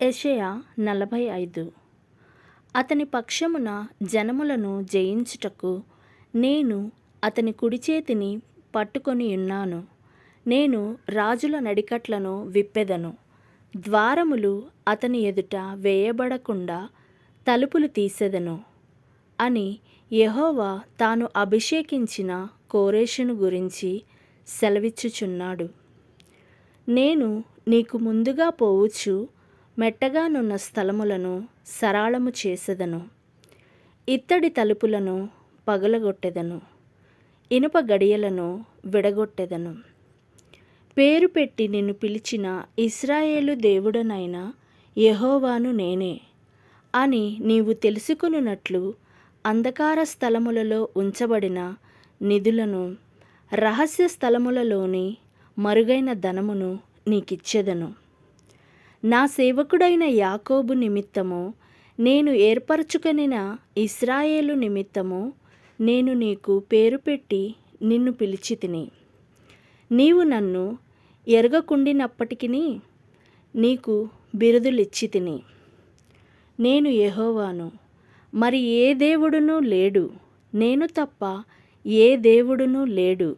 యెషయా 45. అతని పక్షమున జనములను జయించుటకు నేను అతని కుడిచేతిని పట్టుకొనియున్నాను. నేను రాజుల నడికట్లను విప్పెదను. ద్వారములు అతని ఎదుట వేయబడకుండా తలుపులు తీసెదను అని యెహోవా తాను అభిషేకించిన కోరెషును గురించి సెలవిచ్చుచున్నాడు. నేను నీకు ముందుగా పోవుచు మెట్టగానున్న స్థలములను సరాళము చేసెదను. ఇత్తడి తలుపులను పగులగొట్టెదను. ఇనుప గడియలను విడగొట్టెదను. పేరు పెట్టి నిన్ను పిలిచిన ఇశ్రాయేలు దేవుడనైన యెహోవాను నేనే అని నీవు తెలుసుకొనున్నట్లు అంధకార స్థలములలో ఉంచబడిన నిధులను, రహస్య స్థలములలోని మరుగైన ధనమును నీకిచ్చెదను. నా సేవకుడైన యాకోబు నిమిత్తము, నేను ఏర్పరచుకొనిన ఇశ్రాయేలు నిమిత్తము నేను నీకు పేరు పెట్టి నిన్ను పిలిచితిని. నీవు నన్ను ఎరగకుండినప్పటికినీ నీకు బిరుదులిచ్చితిని. నేను యెహోవాను, మరి ఏ దేవుడునూ లేడు, నేను తప్ప ఏ దేవుడునూ లేడు.